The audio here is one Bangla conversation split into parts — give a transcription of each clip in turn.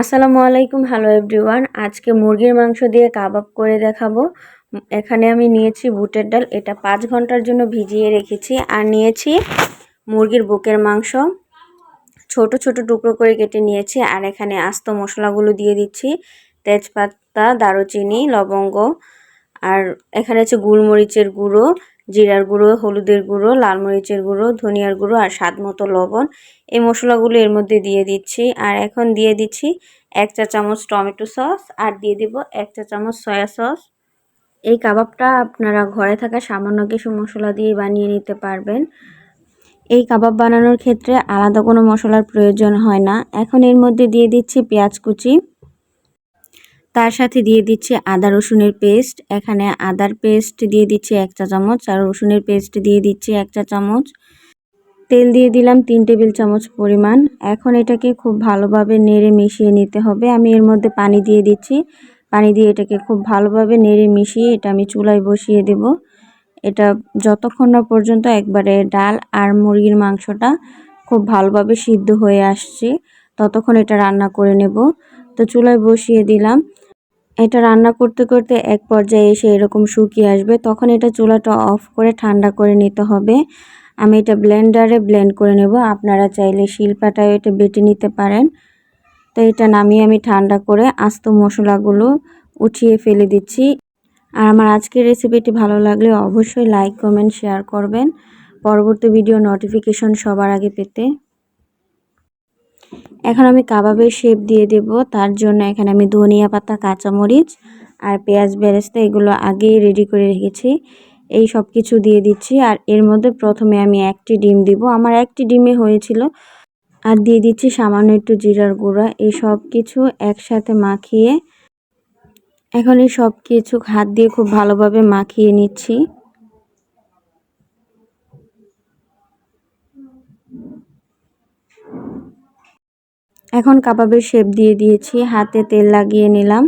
আসসালামু আলাইকুম, হ্যালো এভরিওয়ান। আজকে মুরগির মাংস দিয়ে কাবাব করে দেখাবো। এখানে আমি নিয়েছি বুটের ডাল, এটা 5 ঘন্টার জন্য ভিজিয়ে রেখেছি। আর নিয়েছি মুরগির বুকের মাংস, ছোট ছোট টুকরো করে কেটে নিয়েছি। আর এখানে আস্ত মশলাগুলো দিয়ে দিচ্ছি, তেজপাতা, দারুচিনি, লবঙ্গ। আর এখানে আছে গোলমরিচের গুঁড়ো, জিরার গুঁড়ো, হলুদের গুঁড়ো, লাল মরিচের গুঁড়ো, ধনিয়ার গুঁড়ো আর স্বাদ মতো লবণ। এই মশলাগুলো এর মধ্যে দিয়ে দিচ্ছি। আর এখন দিয়ে দিচ্ছি 1 চা চামচ টমেটো সস, আর দিয়ে দিব 1 চা চামচ সয়া সস। এই কাবাবটা আপনারা ঘরে থাকা সামান্য কিছু মশলা দিয়ে বানিয়ে নিতে পারবেন। এই কাবাব বানানোর ক্ষেত্রে আলাদা কোনো মশলার প্রয়োজন হয় না। এখন এর মধ্যে দিয়ে দিচ্ছি পেঁয়াজ কুচি, তার সাথে দিয়ে দিচ্ছি আদা রসুনের পেস্ট। এখানে আদার পেস্ট দিয়ে দিচ্ছি 1 চা চামচ, আর রসুনের পেস্ট দিয়ে দিচ্ছি 1 চা চামচ। তেল দিয়ে দিলাম 3 টেবিল চামচ পরিমাণ। এখন এটাকে খুব ভালোভাবে নেড়ে মিশিয়ে নিতে হবে। আমি এর মধ্যে পানি দিয়ে দিচ্ছি। পানি দিয়ে এটাকে খুব ভালোভাবে নেড়ে মিশিয়ে এটা আমি চুলায় বসিয়ে দেব। এটা যতক্ষণ না পর্যন্ত একবারে ডাল আর মুরগির মাংসটা খুব ভালোভাবে সিদ্ধ হয়ে আসছে, ততক্ষণ এটা রান্না করে নেব। তো চুলায় বসিয়ে দিলাম। এটা রান্না করতে করতে এক পর্যায়ে এসে এরকম শুকিয়ে আসবে, তখন এটা চুলাটা অফ করে ঠান্ডা করে নিতে হবে। আমি এটা ব্লেন্ডারে ব্লেন্ড করে নেব। আপনারা চাইলে শিলপাটায় এটা বেটে নিতে পারেন। তো এটা নামিয়ে আমি ঠান্ডা করে আস্ত মশলাগুলো উঠিয়ে ফেলে দিচ্ছি। আর আমার আজকের রেসিপিটি ভালো লাগলে অবশ্যই লাইক, কমেন্ট, শেয়ার করবেন পরবর্তী ভিডিও নোটিফিকেশন সবার আগে পেতে। এখন আমি কাবাবের শেপ দিয়ে দেব। তার জন্য এখানে আমি ধনিয়া পাতা, কাঁচামরিচ আর পেঁয়াজ বেরেস্তা এগুলো আগেই রেডি করে রেখেছি, এই সব কিছু দিয়ে দিচ্ছি। আর এর মধ্যে প্রথমে আমি 1টি ডিম দিব, আমার 1টি ডিমে হয়েছিল। আর দিয়ে দিচ্ছি সামান্য একটু জিরার গুঁড়া। এই সব কিছু একসাথে মাখিয়ে এখন এই সব কিছু হাত দিয়ে খুব ভালোভাবে মাখিয়ে নিচ্ছি। এখন কাবাবের শেপ দিয়ে দিয়েছি, হাতে তেল লাগিয়ে নিলাম।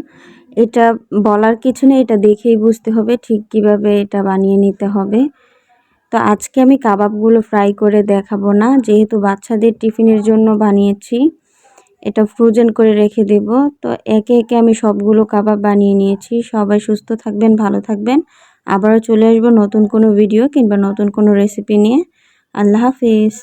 এটা বলার কিছু নেই, এটা দেখেই বুঝতে হবে ঠিক কিভাবে এটা বানিয়ে নিতে হবে। তো আজকে আমি কাবাবগুলো ফ্রাই করে দেখাবো না, যেহেতু বাচ্চাদের টিফিনের জন্য বানিয়েছি, এটা ফ্রোজেন করে রেখে দেব। তো একে একে আমি সবগুলো কাবাব বানিয়ে নিয়েছি। সবাই সুস্থ থাকবেন, ভালো থাকবেন। আবারও চলে আসবো নতুন কোনো ভিডিও কিংবা নতুন কোনো রেসিপি নিয়ে। আল্লাহ হাফিজ।